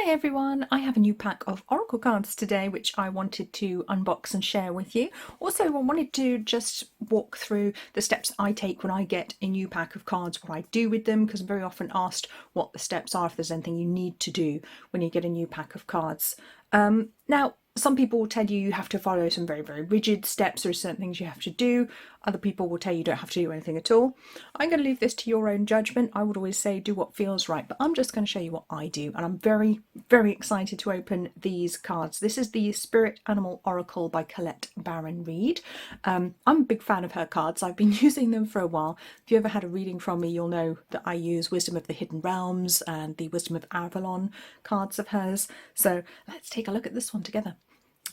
Hi everyone, I have a new pack of Oracle cards today which I wanted to unbox and share with you. Also, I wanted to just walk through the steps I take when I get a new pack of cards, what I do with them, because I'm very often asked what the steps are if there's anything you need to do when you get a new pack of cards. Now, some people will tell you you have to follow some very, very rigid steps. There are certain things you have to do. Other people will tell you don't have to do anything at all. I'm going to leave this to your own judgment. I would always say do what feels right, but I'm just going to show you what I do. And I'm very, very excited to open these cards. This is the Spirit Animal Oracle by Collette Reid. I'm a big fan of her cards. I've been using them for a while. If you ever had a reading from me, you'll know that I use Wisdom of the Hidden Realms and the Wisdom of Avalon cards of hers. So let's take a look at this one together.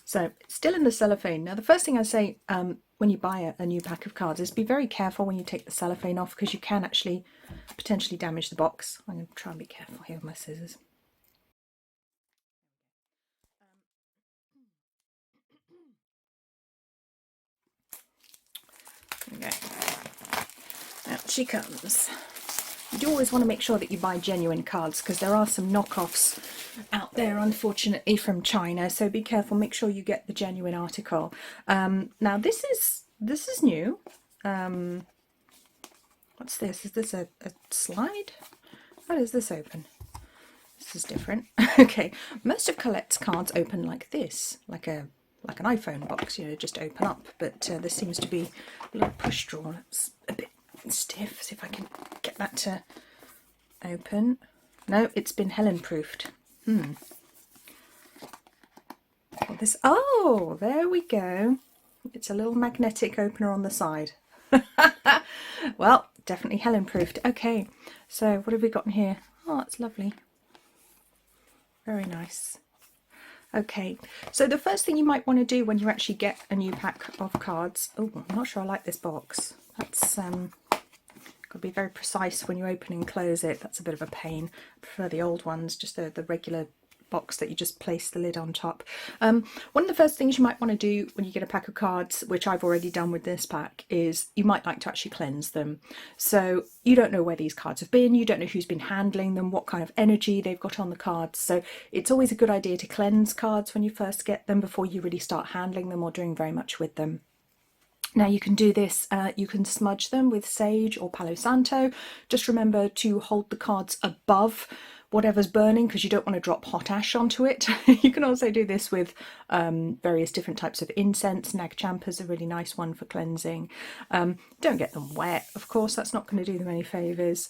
So it's still in the cellophane. Now the first thing I say when you buy a new pack of cards is be very careful when you take the cellophane off, because you can actually potentially damage the box. I'm going to try and be careful here with my scissors. Okay, out she comes. You do always want to make sure that you buy genuine cards, because there are some knockoffs out there, unfortunately, from China. So be careful. Make sure you get the genuine article. Now this is new. What's this? Is this a slide? How does this open? This is different. Okay, most of Colette's cards open like this, like an iPhone box. You know, just open up. But this seems to be a little push drawer. It's a bit stiff. See if I can get that to open. No, it's been Helen proofed. Oh, there we go. It's a little magnetic opener on the side. Well, definitely Helen proofed. Okay, so what have we got in here? Oh, that's lovely. Very nice. Okay, so the first thing you might want to do when you actually get a new pack of cards. Oh, I'm not sure I like this box. That's got to be very precise when you open and close it. That's a bit of a pain. I prefer the old ones, just the regular box that you just place the lid on top. One of the first things you might want to do when you get a pack of cards, which I've already done with this pack, is you might like to actually cleanse them. So you don't know where these cards have been, you don't know who's been handling them, what kind of energy they've got on the cards. So it's always a good idea to cleanse cards when you first get them before you really start handling them or doing very much with them. Now you can do this, you can smudge them with sage or Palo Santo. Just remember to hold the cards above whatever's burning, because you don't want to drop hot ash onto it. You can also do this with various different types of incense. Nag Champa's a really nice one for cleansing. Don't get them wet, of course, that's not going to do them any favours.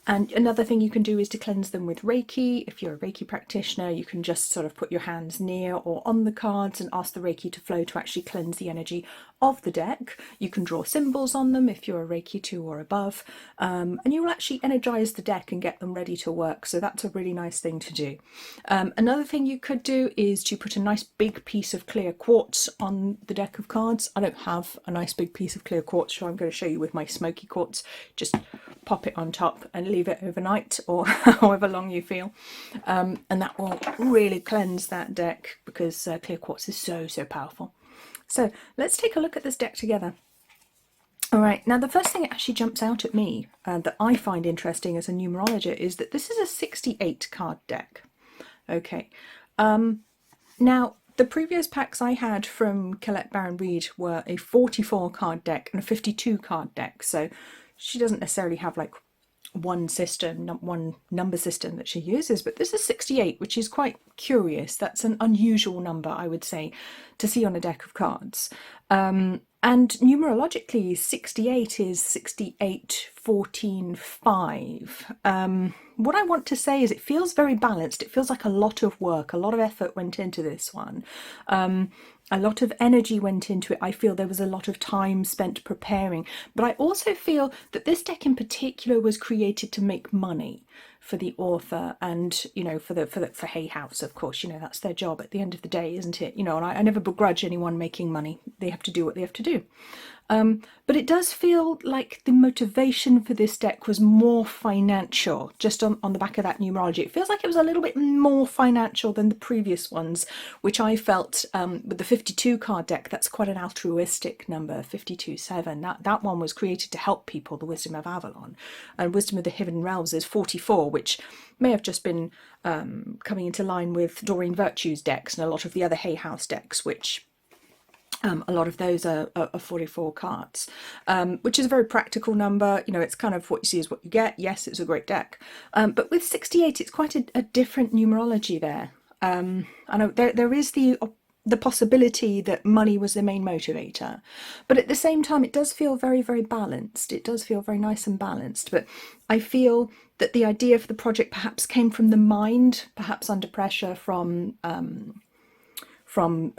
And another thing you can do is to cleanse them with Reiki. If you're a Reiki practitioner, you can just sort of put your hands near or on the cards and ask the Reiki to flow to actually cleanse the energy of the deck. You can draw symbols on them if you're a Reiki 2 or above, and you will actually energize the deck and get them ready to work. So that's a really nice thing to do. Another thing you could do is to put a nice big piece of clear quartz on the deck of cards. I don't have a nice big piece of clear quartz, so I'm going to show you with my smoky quartz. Just pop it on top and leave it overnight, or however long you feel, and that will really cleanse that deck, because clear quartz is so powerful. So let's take a look at this deck together. All right, now the first thing that actually jumps out at me that I find interesting as a numerologist is that this is a 68 card deck. Okay, now the previous packs I had from Collette Reid were a 44 card deck and a 52 card deck, so she doesn't necessarily have like one system, one number system that she uses, but this is 68, which is quite curious. That's an unusual number, I would say, to see on a deck of cards. And numerologically, 68 is 68, 14, 5. What I want to say is it feels very balanced. It feels like a lot of work, a lot of effort went into this one. A lot of energy went into it. I feel there was a lot of time spent preparing, but I also feel that this deck in particular was created to make money for the author, and you know, for Hay House, of course, you know, that's their job at the end of the day, isn't it? You know, and I never begrudge anyone making money. They have to do what they have to do. But it does feel like the motivation for this deck was more financial, just on the back of that numerology. It feels like it was a little bit more financial than the previous ones, which I felt with the 52 card deck, that's quite an altruistic number, 52-7. That one was created to help people, the Wisdom of Avalon. And Wisdom of the Hidden Realms is 44, which may have just been coming into line with Doreen Virtue's decks and a lot of the other Hay House decks, which a lot of those are 44 cards, which is a very practical number. You know, it's kind of what you see is what you get. Yes, it's a great deck. But with 68, it's quite a different numerology there. I know there is the possibility that money was the main motivator, but at the same time it does feel very, very balanced. It does feel very nice and balanced, but I feel that the idea for the project perhaps came from the mind, perhaps under pressure from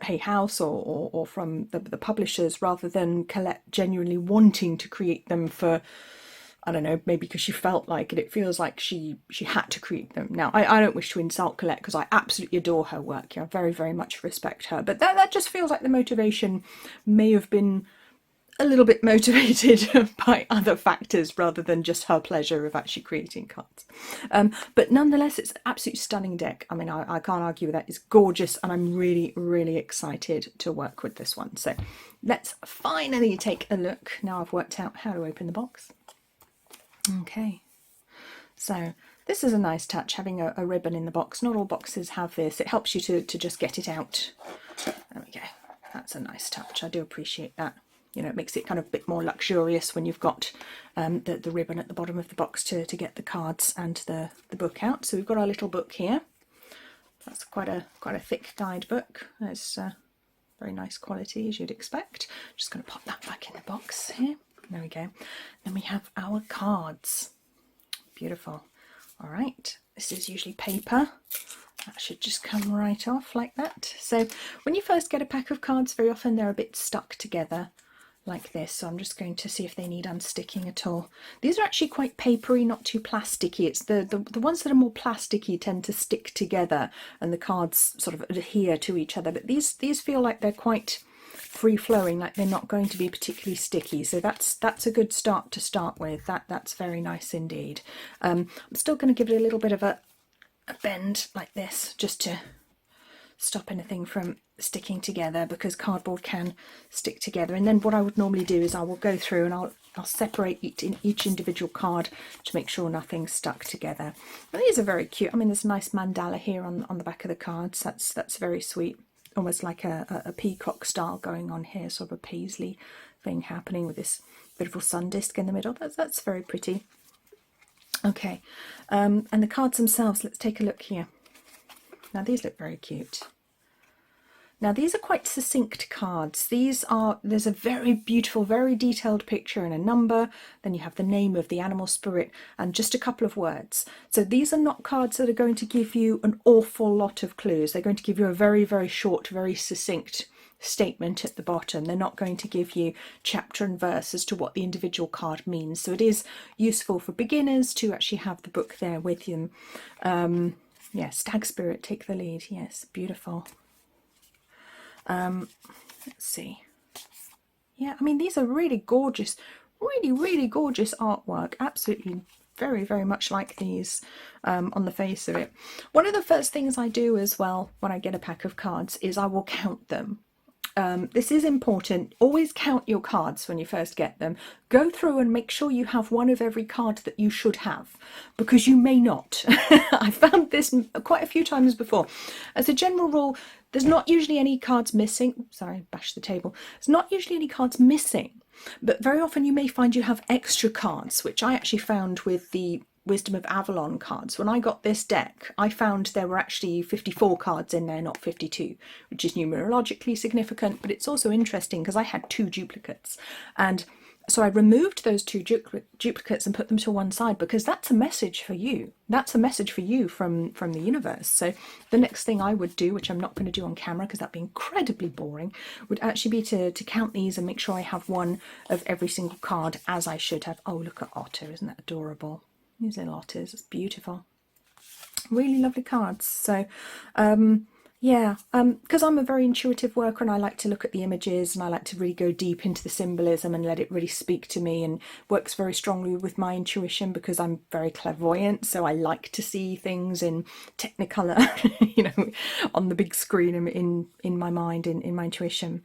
Hay House or from the publishers, rather than Collette genuinely wanting to create them for, I don't know, maybe because she felt like it. It feels like she had to create them. Now, I don't wish to insult Collette because I absolutely adore her work. I very, very much respect her. But that just feels like the motivation may have been a little bit motivated by other factors rather than just her pleasure of actually creating cards. But nonetheless, it's an absolutely stunning deck. I mean, I can't argue with that. It's gorgeous, and I'm really, really excited to work with this one. So let's finally take a look. Now I've worked out how to open the box. Okay, so this is a nice touch, having a ribbon in the box. Not all boxes have this. It helps you to just get it out. There we go. That's a nice touch. I do appreciate that. You know, it makes it kind of a bit more luxurious when you've got the ribbon at the bottom of the box to get the cards and the book out. So we've got our little book here. That's quite a thick guidebook. It's very nice quality, as you'd expect. Just going to pop that back in the box here. There we go. Then we have our cards. Beautiful. All right. This is usually paper. That should just come right off like that. So when you first get a pack of cards, very often they're a bit stuck together like this. So I'm just going to see if they need unsticking at all. These are actually quite papery, not too plasticky. It's the ones that are more plasticky tend to stick together and the cards sort of adhere to each other. But these feel like they're quite free-flowing, like they're not going to be particularly sticky. So that's a good start to start with. That's very nice indeed. I'm still going to give it a little bit of a bend like this, just to stop anything from sticking together, because cardboard can stick together. And then what I would normally do is I will go through and I'll separate each individual card to make sure nothing's stuck together. And these are very cute. I mean, there's a nice mandala here on the back of the cards. That's very sweet. Almost like a peacock style going on here, sort of a paisley thing happening with this beautiful sun disk in the middle. That's very pretty. Okay, and the cards themselves, let's take a look here. Now these look very cute. Now these are quite succinct cards. There's a very beautiful, very detailed picture and a number, then you have the name of the animal spirit and just a couple of words. So these are not cards that are going to give you an awful lot of clues. They're going to give you a very, very short, very succinct statement at the bottom. They're not going to give you chapter and verse as to what the individual card means. So it is useful for beginners to actually have the book there with you. Yeah, stag spirit, take the lead. Yes, beautiful. Let's see. Yeah, I mean, these are really gorgeous, really, really gorgeous artwork. Absolutely very, very much like these on the face of it. One of the first things I do as well when I get a pack of cards is I will count them. This is important. Always count your cards when you first get them. Go through and make sure you have one of every card that you should have, because you may not. I found this quite a few times before. As a general rule, there's not usually any cards missing. Sorry, bash the table. There's not usually any cards missing, but very often you may find you have extra cards, which I actually found with the Wisdom of Avalon cards. When I got this deck, I found there were actually 54 cards in there, not 52, which is numerologically significant, but it's also interesting because I had 2 duplicates. And so I removed those 2 duplicates and put them to one side, because that's a message for you. That's a message for you from the universe. So the next thing I would do, which I'm not going to do on camera because that'd be incredibly boring, would actually be to count these and make sure I have one of every single card, as I should have. Oh, look at Otter, isn't that adorable? These little otters, it's beautiful. Really lovely cards. So yeah, Yeah, because I'm a very intuitive worker and I like to look at the images and I like to really go deep into the symbolism and let it really speak to me, and works very strongly with my intuition because I'm very clairvoyant. So I like to see things in Technicolor, you know, on the big screen in my mind, in my intuition.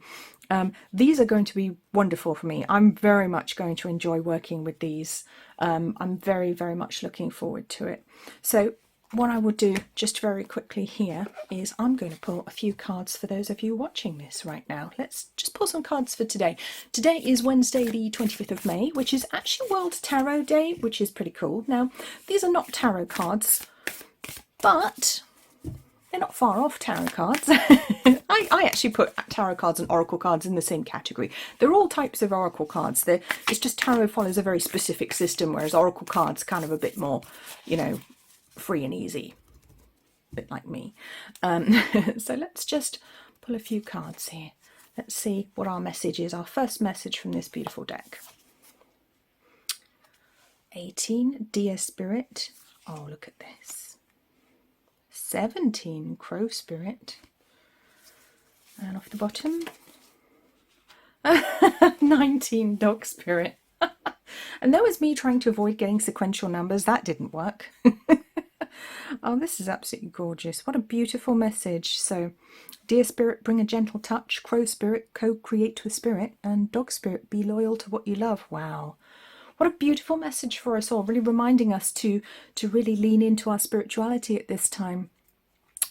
These are going to be wonderful for me. I'm very much going to enjoy working with these. I'm very, very much looking forward to it. So what I will do just very quickly here is I'm going to pull a few cards for those of you watching this right now. Let's just pull some cards for today. Today is Wednesday the 25th of May, which is actually World Tarot Day, which is pretty cool. Now, these are not tarot cards, but they're not far off tarot cards. I actually put tarot cards and oracle cards in the same category. They're all types of oracle cards. It's just tarot follows a very specific system, whereas oracle cards kind of a bit more, you know, free and easy, a bit like me. So let's just pull a few cards here. Let's see what our message is. Our first message from this beautiful deck. 18, Dear Spirit. Oh, look at this. 17, Crow Spirit. And off the bottom, 19, Dog Spirit. And that was me trying to avoid getting sequential numbers. That didn't work. Oh, this is absolutely gorgeous. What a beautiful message. So, Dear Spirit, bring a gentle touch. Crow Spirit, co-create with Spirit. And Dog Spirit, be loyal to what you love. Wow. What a beautiful message for us all. Really reminding us to really lean into our spirituality at this time.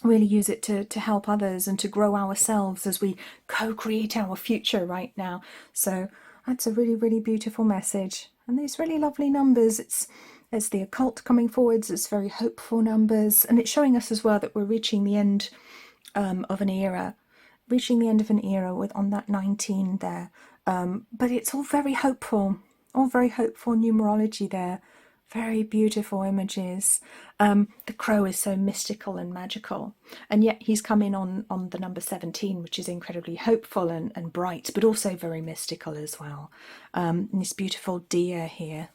Really use it to help others and to grow ourselves as we co-create our future right now. So that's a really, really beautiful message. And these really lovely numbers. It's the occult coming forwards. It's very hopeful numbers. And it's showing us as well that we're reaching the end of an era. Reaching the end of an era with on that 19 there. But it's all very hopeful. All very hopeful numerology there. Very beautiful images. The crow is so mystical and magical, and yet he's come in on the number 17, which is incredibly hopeful and bright, but also very mystical as well. And this beautiful deer here,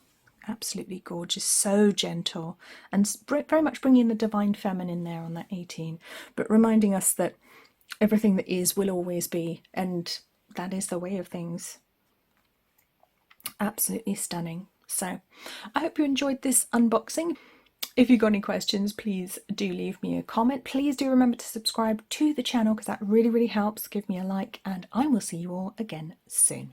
absolutely gorgeous, so gentle, and very much bringing the divine feminine there on that 18, but reminding us that everything that is will always be, and that is the way of things. Absolutely stunning. So I hope you enjoyed this unboxing. If you've got any questions, please do leave me a comment. Please do remember to subscribe to the channel because that really, really helps. Give me a like, and I will see you all again soon.